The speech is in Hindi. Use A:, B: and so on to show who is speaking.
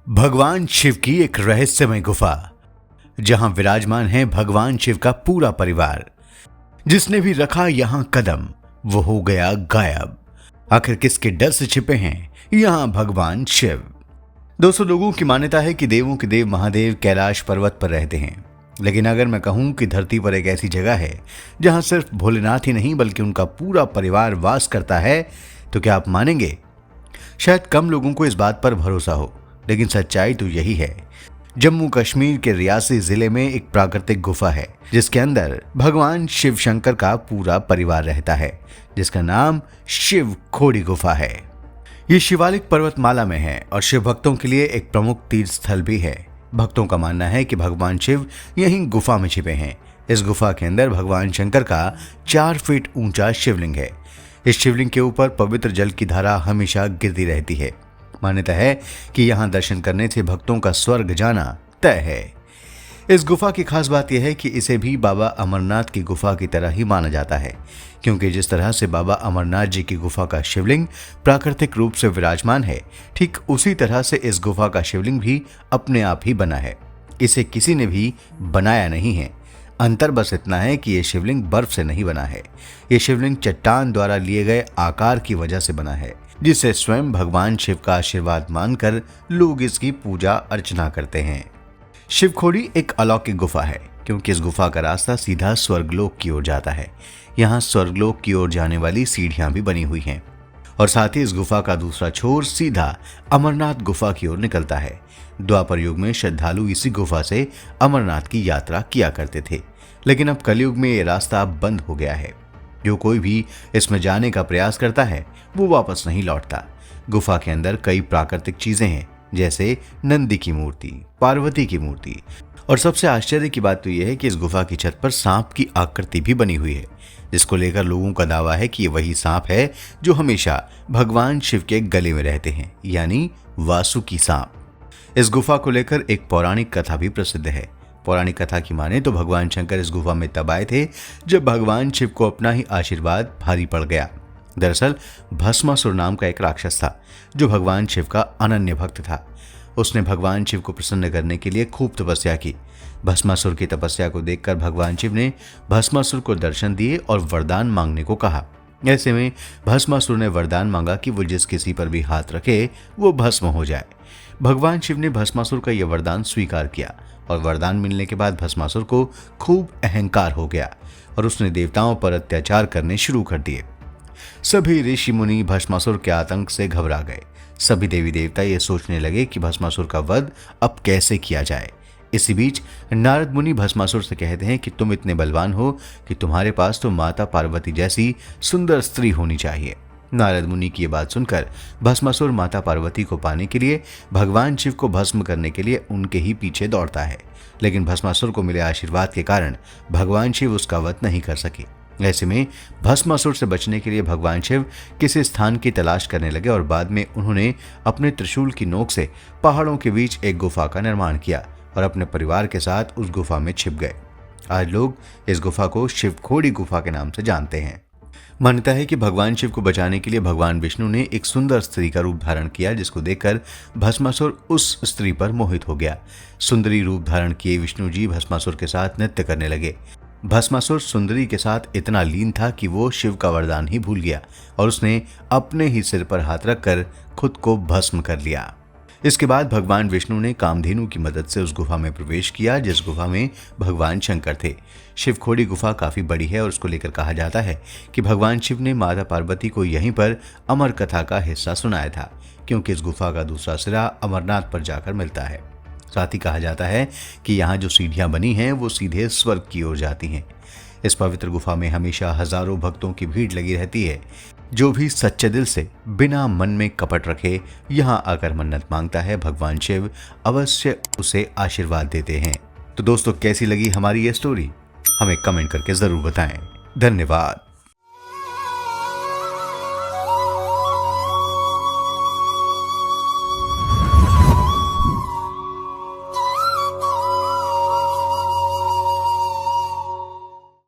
A: भगवान शिव की एक रहस्यमय गुफा, जहां विराजमान है भगवान शिव का पूरा परिवार। जिसने भी रखा यहां कदम वो हो गया गायब। आखिर किसके डर से छिपे हैं यहां भगवान शिव? दोस्तों, लोगों की मान्यता है कि देवों के देव महादेव कैलाश पर्वत पर रहते हैं। लेकिन अगर मैं कहूं कि धरती पर एक ऐसी जगह है जहां सिर्फ भोलेनाथ ही नहीं बल्कि उनका पूरा परिवार वास करता है, तो क्या आप मानेंगे? शायद कम लोगों को इस बात पर भरोसा हो, लेकिन सच्चाई तो यही है। जम्मू कश्मीर के रियासी जिले में एक प्राकृतिक गुफा है जिसके अंदर भगवान शिव शंकर का पूरा परिवार रहता है, जिसका नाम शिव खोड़ी गुफा है। ये शिवालिक पर्वतमाला में है और शिव भक्तों के लिए एक प्रमुख तीर्थ स्थल भी है। भक्तों का मानना है कि भगवान शिव यहीं गुफा में छिपे हैं। इस गुफा के अंदर भगवान शंकर का 4 फीट ऊंचा शिवलिंग है। इस शिवलिंग के ऊपर पवित्र जल की धारा हमेशा गिरती रहती है। मान्यता है कि यहाँ दर्शन करने से भक्तों का स्वर्ग जाना तय है। इस गुफा की खास बात यह है कि इसे भी बाबा अमरनाथ की गुफा की तरह ही माना जाता है, क्योंकि जिस तरह से बाबा अमरनाथ जी की गुफा का शिवलिंग प्राकृतिक रूप से विराजमान है, ठीक उसी तरह से इस गुफा का शिवलिंग भी अपने आप ही बना है। इसे किसी ने भी बनाया नहीं है। अंतर बस इतना है कि यह शिवलिंग बर्फ से नहीं बना है। यह शिवलिंग चट्टान द्वारा लिए गए आकार की वजह से बना है, जिसे स्वयं भगवान शिव का आशीर्वाद मानकर लोग इसकी पूजा अर्चना करते हैं। शिव खोड़ी एक अलौकिक गुफा है, क्योंकि इस गुफा का रास्ता सीधा स्वर्गलोक की ओर जाता है। यहाँ स्वर्गलोक की ओर जाने वाली सीढ़ियां भी बनी हुई हैं और साथ ही इस गुफा का दूसरा छोर सीधा अमरनाथ गुफा की ओर निकलता है। द्वापर युग में श्रद्धालु इसी गुफा से अमरनाथ की यात्रा किया करते थे, लेकिन अब कलयुग में ये रास्ता बंद हो गया है। जो कोई भी इसमें जाने का प्रयास करता है वो वापस नहीं लौटता। गुफा के अंदर कई प्राकृतिक चीजें हैं, जैसे नंदी की मूर्ति, पार्वती की मूर्ति, और सबसे आश्चर्य की बात तो यह है कि इस गुफा की छत पर सांप की आकृति भी बनी हुई है, जिसको लेकर लोगों का दावा है कि ये वही सांप है जो हमेशा भगवान शिव के गले में रहते हैं, यानी वासुकी सांप। इस गुफा को लेकर एक पौराणिक कथा भी प्रसिद्ध है। पौराणिक कथा की माने तो भगवान शंकर इस गुफा में तब आए थे जब भगवान शिव को अपना ही आशीर्वाद भारी पड़ गया। दरअसल भस्मासुर नाम का एक राक्षस था जो भगवान शिव का अनन्य भक्त था। उसने भगवान शिव को प्रसन्न करने के लिए खूब तपस्या की। भस्मासुर की तपस्या को देखकर भगवान शिव ने भस्मासुर को दर्शन दिए और वरदान मांगने को कहा। ऐसे में भस्मासुर ने वरदान मांगा कि वो जिस किसी पर भी हाथ रखे वो भस्म हो जाए। भगवान शिव ने भस्मासुर का यह वरदान स्वीकार किया और वरदान मिलने के बाद भस्मासुर को खूब अहंकार हो गया और उसने देवताओं पर अत्याचार करने शुरू कर दिए। सभी ऋषि मुनि भस्मासुर के आतंक से घबरा गए। सभी देवी देवता ये सोचने लगे कि भस्मासुर का वध अब कैसे किया जाए। इसी बीच नारद मुनि भस्मासुर से कहते हैं कि तुम इतने बलवान हो कि तुम्हारे पास तो माता पार्वती जैसी सुंदर स्त्री होनी चाहिए। नारद मुनि की ये बात सुनकर भस्मासुर माता पार्वती को पाने के लिए भगवान शिव को भस्म करने के लिए उनके ही पीछे दौड़ता है, लेकिन भस्मासुर को मिले आशीर्वाद के कारण भगवान शिव उसका वध नहीं कर सके। ऐसे में भस्मासुर से बचने के लिए भगवान शिव किसी स्थान की तलाश करने लगे और बाद में उन्होंने अपने त्रिशूल की नोक से पहाड़ों के बीच एक गुफा का निर्माण किया और अपने परिवार के साथ उस गुफा में छिप गए। आज लोग इस गुफा को शिव खोड़ी गुफा के नाम से जानते हैं। मान्यता है कि भगवान शिव को बचाने के लिए भगवान विष्णु ने एक सुंदर स्त्री का रूप धारण किया, जिसको देखकर भस्मासुर उस स्त्री पर मोहित हो गया। सुंदरी रूप धारण किए विष्णु जी भस्मासुर के साथ नृत्य करने लगे। भस्मासुर सुंदरी के साथ इतना लीन था कि वो शिव का वरदान ही भूल गया और उसने अपने ही सिर पर हाथ रखकर खुद को भस्म कर लिया। इसके बाद भगवान विष्णु ने कामधेनु की मदद से उस गुफा में प्रवेश किया, जिस गुफा में भगवान शंकर थे। शिव खोड़ी गुफा काफी बड़ी है और उसको लेकर कहा जाता है कि भगवान शिव ने माता पार्वती को यहीं पर अमर कथा का हिस्सा सुनाया था, क्योंकि इस गुफा का दूसरा सिरा अमरनाथ पर जाकर मिलता है। साथ ही कहा जाता है कि यहाँ जो सीढ़ियां बनी हैं वो सीधे स्वर्ग की ओर जाती हैं। इस पवित्र गुफा में हमेशा हजारों भक्तों की भीड़ लगी रहती है। जो भी सच्चे दिल से बिना मन में कपट रखे यहाँ आकर मन्नत मांगता है, भगवान शिव अवश्य उसे आशीर्वाद देते हैं। तो दोस्तों, कैसी लगी हमारी ये स्टोरी? हमें कमेंट करके जरूर बताएं। धन्यवाद।